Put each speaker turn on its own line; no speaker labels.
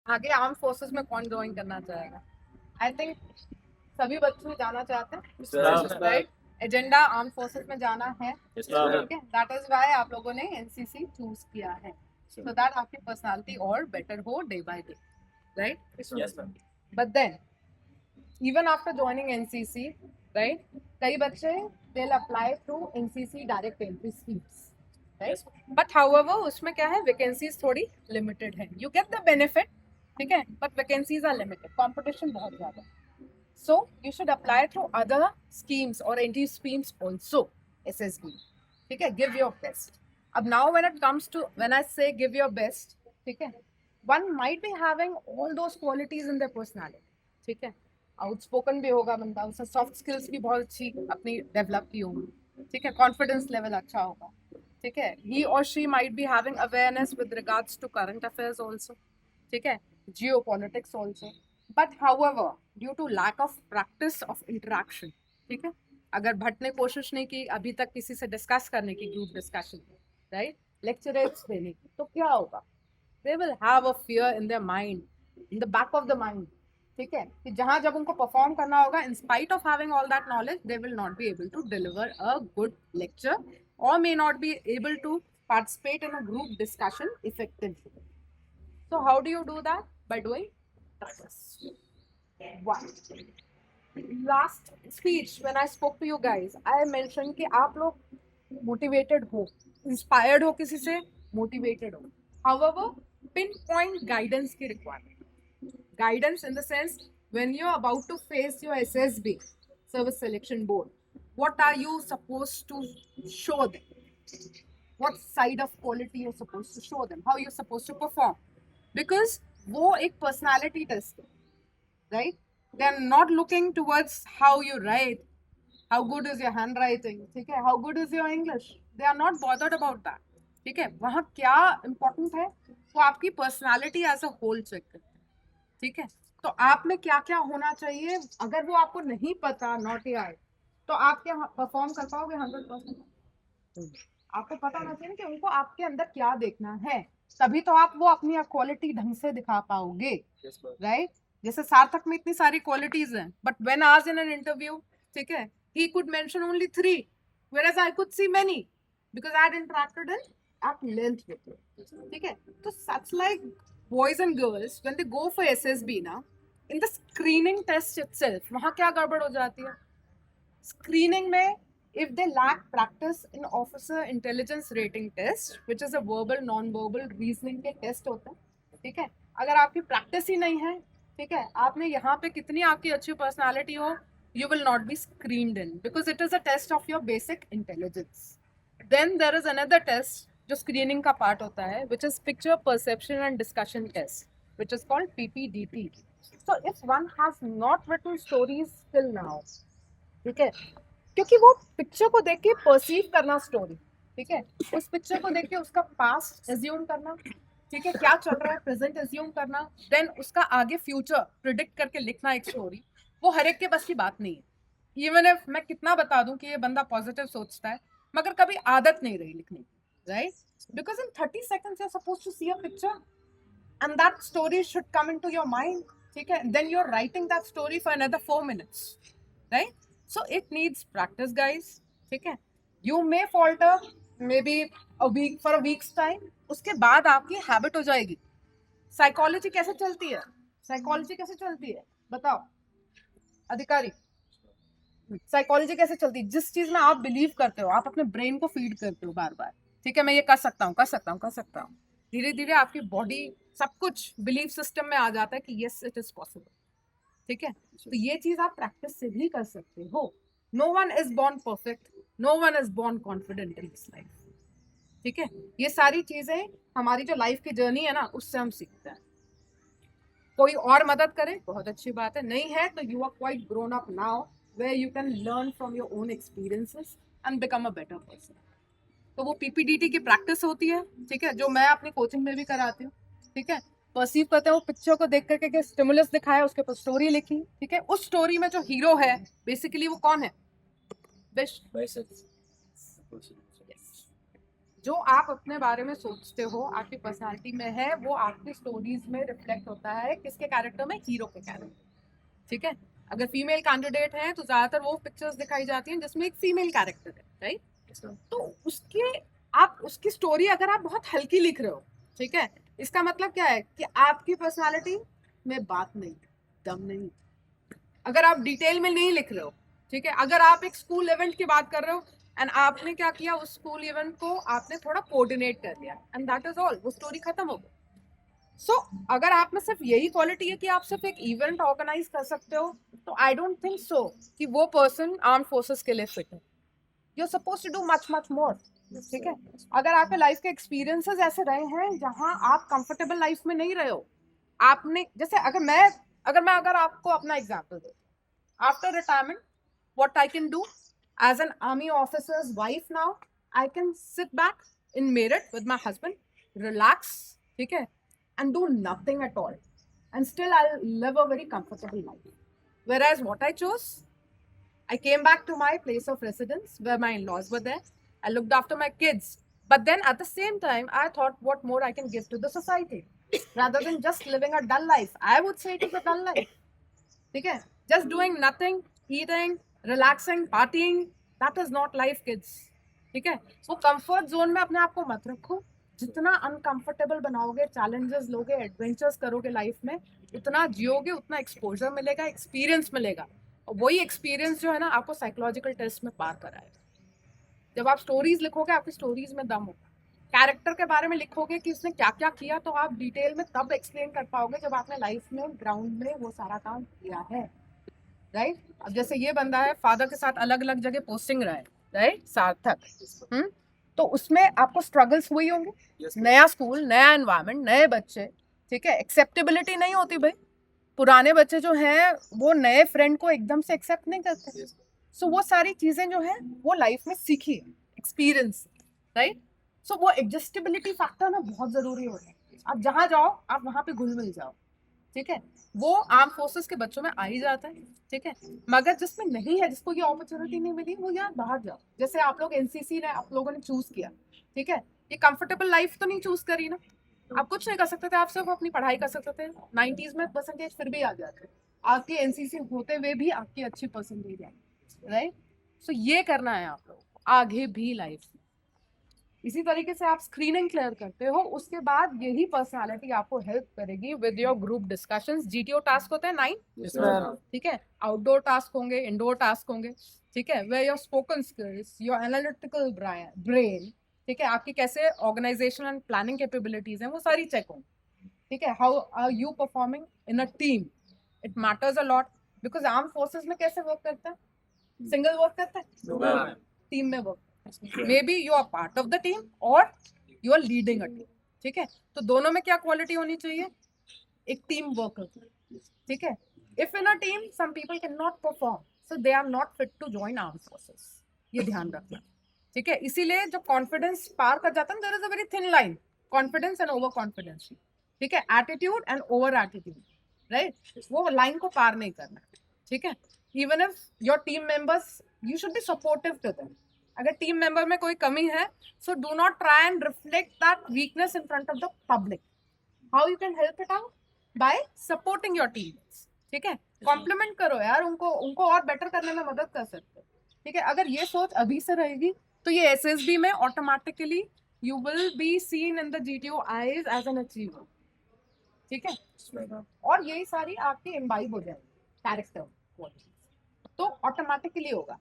आगे arm forces में कौन ज्वाइन करना चाहेगा? आई थिंक सभी बच्चे जाना चाहते हैं, राइट? एजेंडा आर्म फोर्सेस में जाना है, ठीक है? दैट इज व्हाई आप लोगों ने एनसीसी चूज किया है, सो दैट आपकी पर्सनालिटी और बेटर हो day by day, right? But then even after joining NCC, right? कई बच्चे they'll apply through NCC direct entry schemes, right? But however उसमें क्या है, vacancies थोड़ी limited है. You get the benefit, ठीक है? But vacancies are limited. Competition बहुत ज़्यादा. So you should apply through other schemes or entry schemes also. SSB, ठीक है? Give your best. अब now when I say give your best, ठीक है? One might be having all those qualities in their personality, ठीक है? Outspoken भी होगा बंदा, उसने सॉफ्ट स्किल्स भी बहुत अच्छी अपनी डेवलप की होंगी, ठीक है? कॉन्फिडेंस लेवल अच्छा होगा, ठीक है? ही और she might be having awareness with regards to current affairs also, ठीक है? Geo politics also. But however due to lack of practice of interaction, ठीक है, अगर भट्ट ने कोशिश नहीं की अभी तक किसी से डिस्कस करने की, ग्रुप डिस्कशन, राइट, लेक्चरेट्स देने की, तो क्या होगा? They will have a fear in their mind, in the back of the mind, ठीक है, कि जहां जब उनको परफॉर्म करना होगा, in spite of having all that knowledge, they will not be able to deliver a good lecture or may not be able to participate in a group discussion effectively. So how do you do that? By doing practice. One. Last speech when I spoke to you guys, I mentioned कि आप लोग motivated हो, inspired हो किसी से, motivated हो. However, pinpoint guidance की requirement. Guidance in the sense when you're about to face your SSB, Service Selection Board, what are you supposed to show them? What side of quality you're supposed to show them? How you're supposed to perform? Because वो एक personality test है, right? They're not looking towards how you write, how good is your handwriting, ठीक है? How good is your English? They are not bothered about that, ठीक है? वहाँ क्या important है? वो आपकी personality as a whole check करते हैं, ठीक है? तो आप में क्या क्या होना चाहिए, अगर वो आपको नहीं पता, नॉट आए, तो आप क्या परफॉर्म कर पाओगे 100%? आपको पता होना चाहिए कि उनको आपके अंदर क्या देखना है, तभी तो आप वो अपनी क्वालिटी ढंग से दिखा पाओगे, राइट? जैसे सार्थक में इतनी सारी क्वालिटीज हैं, but when asked in an interview, ठीक है, he could mention only 3, whereas I could see many because I had interacted in at length with it, ठीक है? तो such like boys and girls when they go for SSB ना, in the screening test itself वहाँ क्या गड़बड़ हो जाती है? स्क्रीनिंग में if they lack practice in officer intelligence rating test, which is a verbal non-verbal reasoning के test होते हैं, ठीक है, अगर आपकी प्रैक्टिस ही नहीं है, ठीक है, आपने यहाँ पे कितनी आपकी अच्छी पर्सनालिटी हो, you will not be screened in because it is a test of your basic intelligence. Then there is another test जो स्क्रीनिंग का पार्ट होता है, which is picture perception and discussion test, which is called PPDT. So if one has not written stories till now, ठीक है, क्योंकि वो picture को देख के परसीव करना स्टोरी, ठीक है, उस पिक्चर को देख के उसका पास्ट एज्यूम करना, ठीक है, क्या चल रहा है प्रेजेंट एज्यूम करना, देन उसका आगे फ्यूचर प्रिडिक्ट करके लिखना एक स्टोरी, वो हर एक के बस की बात नहीं है. इवन इफ मैं कितना बता दूं कि ये बंदा पॉजिटिव सोचता है, मगर कभी आदत नहीं रही लिखने की, right? Because in 30 seconds you're supposed to see a picture and that story should come into your mind, ठीक है, then you're writing that story for another 4 minutes, right? So it needs practice, guys, ठीक है? You may falter maybe a week for a week's time, उसके बाद आपकी habit हो जाएगी. Psychology कैसे चलती है? साइकोलॉजी कैसे चलती है बताओ अधिकारी? साइकोलॉजी कैसे चलती है? जिस चीज में आप बिलीव करते हो, आप अपने ब्रेन को फीड करते हो बार बार, ठीक है, मैं ये कर सकता हूँ, कर सकता हूँ, कर सकता हूँ, धीरे धीरे आपकी बॉडी सब कुछ बिलीफ सिस्टम में आ जाता है कि यस इट इज पॉसिबल, ठीक है? तो ये चीज आप प्रैक्टिस से भी कर सकते हो. No one is born perfect, no one is born confident in this life, ठीक है? ये सारी चीजें हमारी जो लाइफ की जर्नी है ना, उससे हम सीखते हैं. कोई और मदद करे बहुत अच्छी बात है, नहीं है तो you are quite grown up now where you can learn from your own experiences and become a better person. तो वो पीपीडीटी की प्रैक्टिस होती है, ठीक है, जो मैं अपनी कोचिंग में भी कराती हूँ, ठीक है? परसीव करते हैं वो पिक्चर को देख करके, स्टिमुलस दिखाया, उसके ऊपर स्टोरी लिखी, ठीक है, उस स्टोरी में जो हीरो है बेसिकली वो कौन है? जो आप अपने बारे में सोचते हो, आपकी पर्सनालिटी में है, वो आपकी स्टोरीज में रिफ्लेक्ट होता है। किसके कैरेक्टर में? हीरो के कैरेक्टर। ठीक है, अगर फीमेल कैंडिडेट है तो ज्यादातर वो पिक्चर्स दिखाई जाती हैं जिसमें एक फीमेल कैरेक्टर है, राइट? तो उसके आप उसकी स्टोरी अगर आप बहुत हल्की लिख रहे हो, ठीक है, इसका मतलब क्या है कि आपकी पर्सनालिटी में बात नहीं, दम नहीं। अगर आप डिटेल में नहीं लिख रहे हो, ठीक है, अगर आप एक स्कूल इवेंट की बात कर रहे हो एंड आपने क्या किया, उस स्कूल इवेंट को आपने थोड़ा कोऑर्डिनेट कर दिया एंड दैट इज ऑल, वो स्टोरी खत्म हो गई। अगर आप में सिर्फ यही क्वालिटी है कि आप सिर्फ एक इवेंट ऑर्गेनाइज कर सकते हो, तो आई डोंट थिंक सो कि वो पर्सन आर्म फोर्सेस के लिए फिट है। You are suppose to do much much more. ठीक है, अगर आपके लाइफ के एक्सपीरियंसेस ऐसे रहे हैं जहां आप कंफर्टेबल लाइफ में नहीं रहे हो, आपने जैसे अगर आपको अपना example they, after retirement what I can do as an army officer's wife now, I can sit back in Meerut with my husband, relax, ठीक है, and do nothing at all, and still I'll live a very comfortable life. Whereas what I chose, I came back to my place of residence where my in-laws were there. I looked after my kids, but then at the same time, I thought what more I can give to the society rather than just living a dull life. I would say it is a dull life. ठीक है, just doing nothing, eating, relaxing, partying, that is not life, kids. ठीक है, वो comfort zone में अपने आप को मत रखो। जितना अनकंफर्टेबल बनाओगे, चैलेंजेस लोगे, एडवेंचर्स करोगे लाइफ में, उतना जियोगे, उतना एक्सपोजर मिलेगा, एक्सपीरियंस मिलेगा, और वही एक्सपीरियंस जो है ना आपको साइकोलॉजिकल टेस्ट में पार कराएगा। जब आप स्टोरीज लिखोगे, आपकी स्टोरीज में दम होगा। कैरेक्टर के बारे में लिखोगे कि उसने क्या क्या किया, तो आप डिटेल में तब एक्सप्लेन कर पाओगे जब आपने लाइफ में ग्राउंड में वो सारा काम किया है, राइट? अब जैसे ये बंदा है, फादर के साथ अलग अलग जगह पोस्टिंग रहा है, राइट, सार्थक। तो उसमें आपको स्ट्रगल्स हुई होंगे, नया स्कूल, नया एनवायरनमेंट, नए बच्चे, ठीक है, एक्सेप्टेबिलिटी नहीं होती भाई। पुराने बच्चे जो हैं वो नए फ्रेंड को एकदम से एक्सेप्ट नहीं करते। सो वो सारी चीजें जो है वो लाइफ में सीखी है, एक्सपीरियंस, राइट? सो वो एडजस्टेबिलिटी फैक्टर ना बहुत जरूरी होता है। आप जहाँ जाओ आप वहाँ पे घुल मिल जाओ, ठीक है, वो आर्म फोर्सेस के बच्चों में आ ही जाता है, ठीक है। मगर जिसमें नहीं है, जिसको ये अपॉर्चुनिटी नहीं मिली, वो यार बाहर जाओ। जैसे आप लोग एनसीसी ने आप लोगों ने चूज किया, ठीक है, ये कंफर्टेबल लाइफ तो नहीं चूज करी ना, आप कुछ नहीं कर सकते थे, आप सिर्फ अपनी पढ़ाई कर सकते थे। 90s में परसेंटेज फिर भी आ जाते, आपके एनसीसी होते हुए भी आपकी अच्छी परसेंटेज है, राइट? सो ये करना है आप लोग आगे भी लाइफ में। इसी तरीके से आप स्क्रीनिंग क्लियर करते हो, उसके बाद यही पर्सनालिटी आपको हेल्प करेगी with your group discussions. GTO task होते हैं 9, ठीक है, आउटडोर टास्क होंगे, इंडोर टास्क होंगे, ठीक है, way your spoken skills, your analytical brain, ठीक है, आपकी कैसे ऑर्गेनाइजेशन एंड प्लानिंग कैपेबिलिटीज हैं, वो सारी चेक होंगी, ठीक है। How are you performing in a team, it matters a lot, because arm forces में कैसे वर्क करता है, सिंगल वर्क करता है, टीम में work, may be you are part of the team और you are leading a team, ठीक है। तो दोनों में क्या क्वालिटी होनी चाहिए, एक टीम वर्कर, ठीक है। If in a team some people can not perform, so they are not fit to join arm forces, ये ध्यान रखना, ठीक है। इसीलिए जब कॉन्फिडेंस पार कर जाता है, there is a very thin line, confidence and over confidence, ठीक है, attitude and over attitude, right, वो लाइन को पार नहीं करना, ठीक है। Even if your team members, you should be supportive to them. अगर टीम मेंबर में कोई कमी है, so do not try and reflect that weakness in front of the public. How you can help it out, by supporting your teammates, ठीक है, complement करो यार उनको और बेटर करने में मदद कर सकते हो, ठीक है। अगर ये सोच अभी से रहेगी तो ये एसएसबी में automatically you will be seen in the GTO eyes as an achiever, ठीक है। और यही सारी आपकी इम्बाइब हो जाएगी कैरेक्टर, तो ऑटोमेटिकली होगा।